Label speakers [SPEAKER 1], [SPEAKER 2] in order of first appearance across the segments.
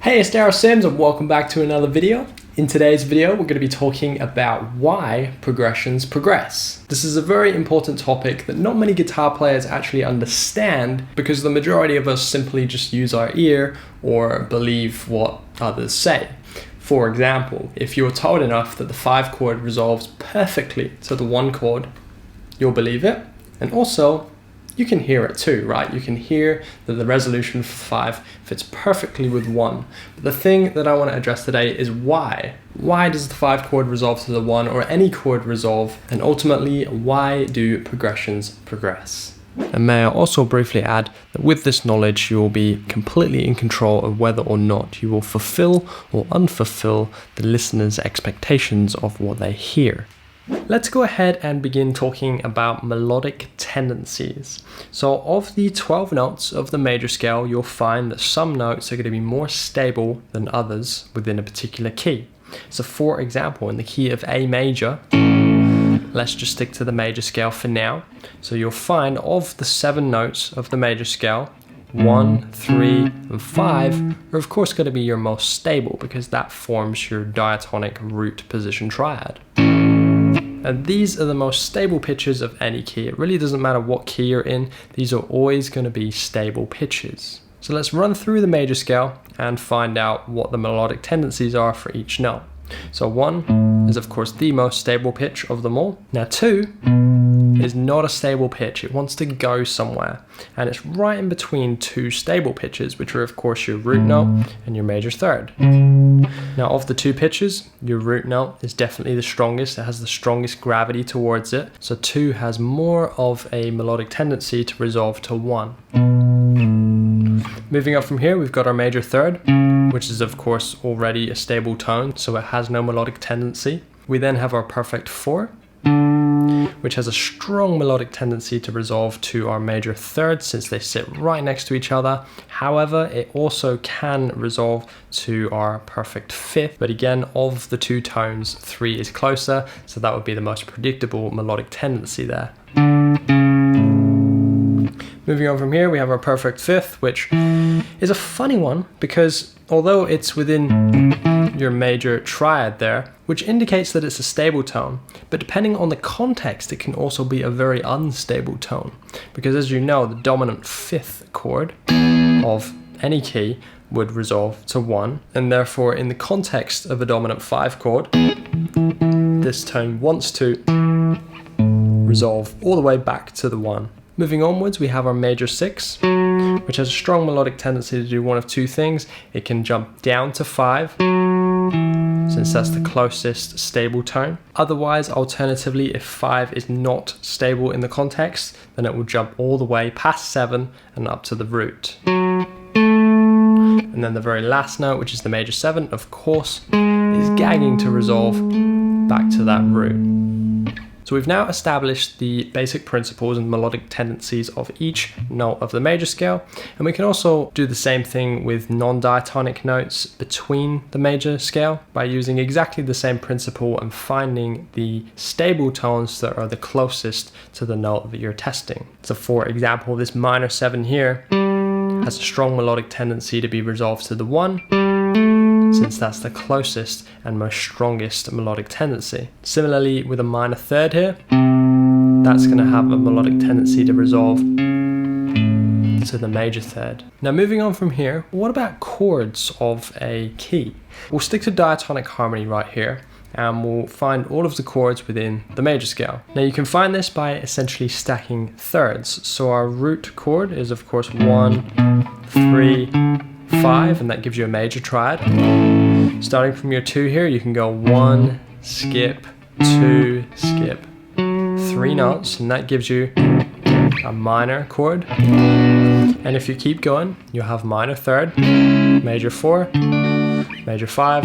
[SPEAKER 1] Hey, it's Darryl Syms and welcome back to another video. In today's video, we're going to be talking about why progressions progress. This is a very important topic that not many guitar players actually understand because the majority of us simply just use our ear or believe what others say. For example, if you're told enough that the 5 chord resolves perfectly to the 1 chord, you'll believe it. And also, you can hear it too, right? You can hear that the resolution for 5 fits perfectly with 1. But the thing that I want to address today is why. Why does the 5 chord resolve to the 1 or any chord resolve? And ultimately, why do progressions progress? And may I also briefly add that with this knowledge, you will be completely in control of whether or not you will fulfill or unfulfill the listener's expectations of what they hear. Let's go ahead and begin talking about melodic tendencies. So of the 12 notes of the major scale, you'll find that some notes are going to be more stable than others within a particular key. So for example, in the key of A major, let's just stick to the major scale for now. So you'll find of the 7 notes of the major scale, 1, 3, and 5 are of course going to be your most stable because that forms your diatonic root position triad. And these are the most stable pitches of any key. It really doesn't matter what key you're in, these are always going to be stable pitches. So let's run through the major scale and find out what the melodic tendencies are for each note. So 1 is of course the most stable pitch of them all. Now 2 is not a stable pitch, it wants to go somewhere. And it's right in between 2 stable pitches, which are of course your root note and your major third. Now of the 2 pitches, your root note is definitely the strongest, it has the strongest gravity towards it. So 2 has more of a melodic tendency to resolve to 1. Moving up from here, we've got our major third, which is of course already a stable tone, so it has no melodic tendency. We then have our perfect 4, which has a strong melodic tendency to resolve to our major third since they sit right next to each other. However, it also can resolve to our perfect 5th, but again, of the 2 tones, 3 is closer, so that would be the most predictable melodic tendency there. Moving on from here, we have our perfect 5th, which is a funny one because although it's within your major triad there, which indicates that it's a stable tone, but depending on the context, it can also be a very unstable tone. Because as you know, the dominant 5th chord of any key would resolve to 1, and therefore in the context of a dominant 5 chord, this tone wants to resolve all the way back to the 1. Moving onwards, we have our major 6, which has a strong melodic tendency to do one of 2 things. It can jump down to 5, since that's the closest stable tone. Otherwise, alternatively, if 5 is not stable in the context, then it will jump all the way past 7 and up to the root. And then the very last note, which is the major 7, of course, is gagging to resolve back to that root. So we've now established the basic principles and melodic tendencies of each note of the major scale, and we can also do the same thing with non-diatonic notes between the major scale by using exactly the same principle and finding the stable tones that are the closest to the note that you're testing. So for example, this minor 7 here has a strong melodic tendency to be resolved to the 1, since that's the closest and most strongest melodic tendency. Similarly, with a minor third here, that's going to have a melodic tendency to resolve to the major third. Now moving on from here, what about chords of a key? We'll stick to diatonic harmony right here, and we'll find all of the chords within the major scale. Now you can find this by essentially stacking thirds. So our root chord is of course 1, 3, 5, and that gives you a major triad. Starting from your 2 here, you can go 1, skip, 2, skip, 3 notes, and that gives you a minor chord. And if you keep going, you'll have minor third, major 4, major 5,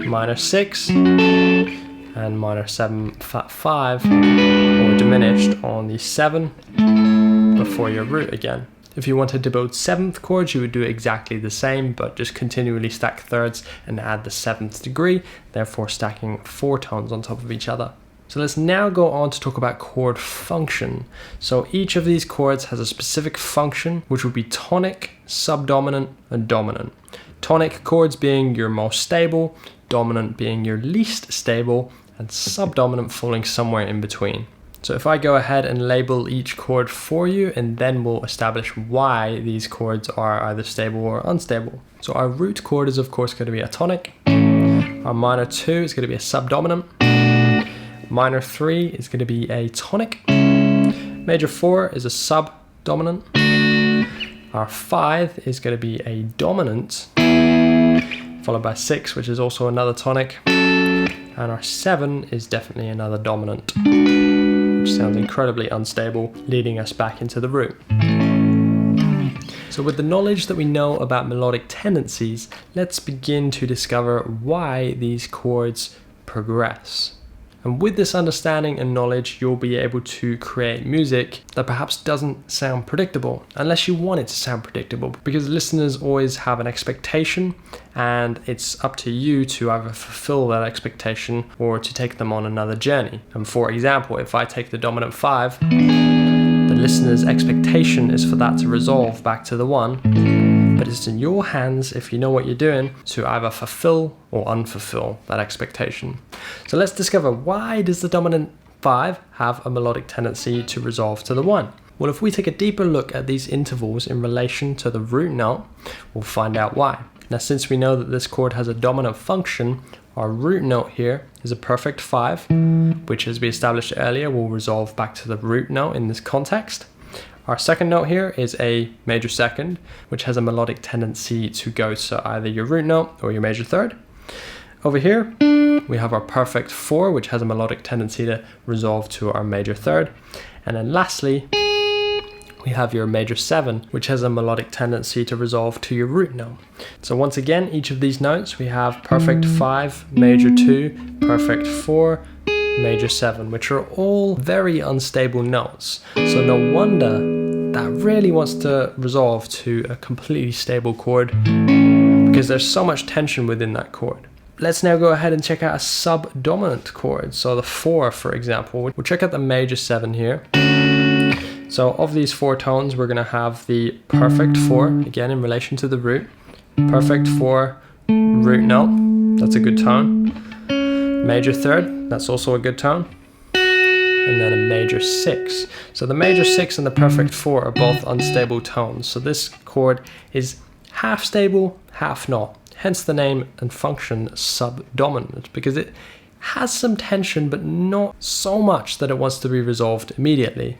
[SPEAKER 1] minor 6, and minor 7 flat 5, or diminished on the 7 before your root again. If you wanted to build 7th chords, you would do exactly the same, but just continually stack thirds and add the 7th degree, therefore stacking 4 tones on top of each other. So let's now go on to talk about chord function. So each of these chords has a specific function, which would be tonic, subdominant, and dominant. Tonic chords being your most stable, dominant being your least stable, and subdominant falling somewhere in between. So if I go ahead and label each chord for you, and then we'll establish why these chords are either stable or unstable. So our root chord is of course going to be a tonic. Our minor 2 is going to be a subdominant. Minor 3 is going to be a tonic. Major 4 is a subdominant. Our 5 is going to be a dominant, followed by 6, which is also another tonic. And our 7 is definitely another dominant, which sounds incredibly unstable, leading us back into the root. So with the knowledge that we know about melodic tendencies, let's begin to discover why these chords progress. And with this understanding and knowledge, you'll be able to create music that perhaps doesn't sound predictable, unless you want it to sound predictable, because listeners always have an expectation, and it's up to you to either fulfill that expectation or to take them on another journey. And for example, if I take the dominant 5, the listener's expectation is for that to resolve back to the 1, but it's in your hands, if you know what you're doing, to either fulfill or unfulfill that expectation. So let's discover, why does the dominant 5 have a melodic tendency to resolve to the 1? Well, if we take a deeper look at these intervals in relation to the root note, we'll find out why. Now, since we know that this chord has a dominant function, our root note here is a perfect 5, which, as we established earlier, will resolve back to the root note in this context. Our second note here is a major 2nd, which has a melodic tendency to go to either your root note or your major 3rd. Over here, we have our perfect 4, which has a melodic tendency to resolve to our major 3rd. And then lastly, we have your major 7, which has a melodic tendency to resolve to your root note. So once again, each of these notes, we have perfect 5, major 2, perfect 4, major 7, which are all very unstable notes. So no wonder that really wants to resolve to a completely stable chord, because there's so much tension within that chord. Let's now go ahead and check out a subdominant chord. So the 4, for example, we'll check out the major 7 here. So of these 4 tones, we're going to have the perfect 4, again in relation to the root, perfect 4, root note, that's a good tone, major 3rd, that's also a good tone, and then a major 6. So the major 6 and the perfect 4 are both unstable tones. So this chord is half stable, half not. Hence the name and function subdominant, because it has some tension, but not so much that it wants to be resolved immediately.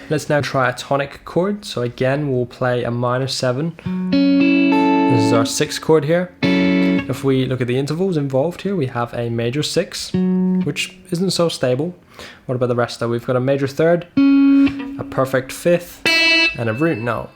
[SPEAKER 1] Let's now try a tonic chord. So again, we'll play a minor 7. This is our 6th chord here. If we look at the intervals involved here, we have a major 6, which isn't so stable. What about the rest though? We've got a major 3rd, a perfect 5th, and a root note.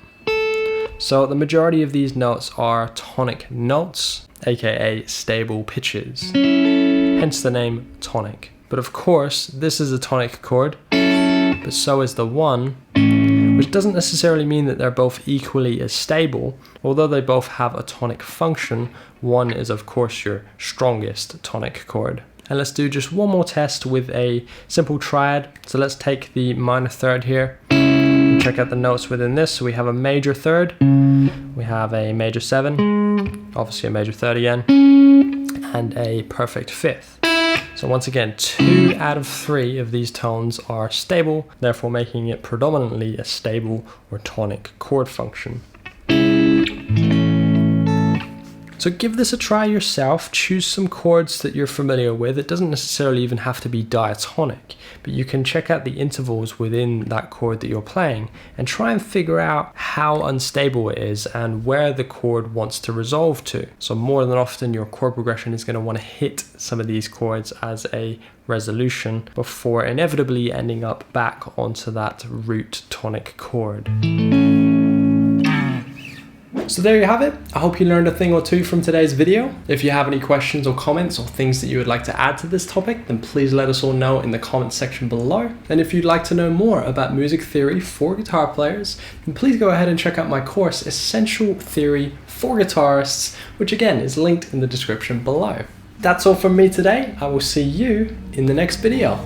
[SPEAKER 1] So the majority of these notes are tonic notes, aka stable pitches, hence the name tonic. But of course, this is a tonic chord, but so is the 1, which doesn't necessarily mean that they're both equally as stable. Although they both have a tonic function, 1 is of course your strongest tonic chord. And let's do just one more test with a simple triad. So let's take the minor 3rd here and check out the notes within this. So we have a major 3rd, we have a major 7, obviously a major 3rd again, and a perfect 5th. So once again, 2 out of 3 of these tones are stable, therefore making it predominantly a stable or tonic chord function. So give this a try yourself, choose some chords that you're familiar with. It doesn't necessarily even have to be diatonic, but you can check out the intervals within that chord that you're playing and try and figure out how unstable it is and where the chord wants to resolve to. So more than often your chord progression is going to want to hit some of these chords as a resolution before inevitably ending up back onto that root tonic chord. So there you have it. I hope you learned a thing or two from today's video. If you have any questions or comments or things that you would like to add to this topic, then please let us all know in the comments section below. And if you'd like to know more about music theory for guitar players, then please go ahead and check out my course, Essential Theory for Guitarists, which again is linked in the description below. That's all from me today. I will see you in the next video.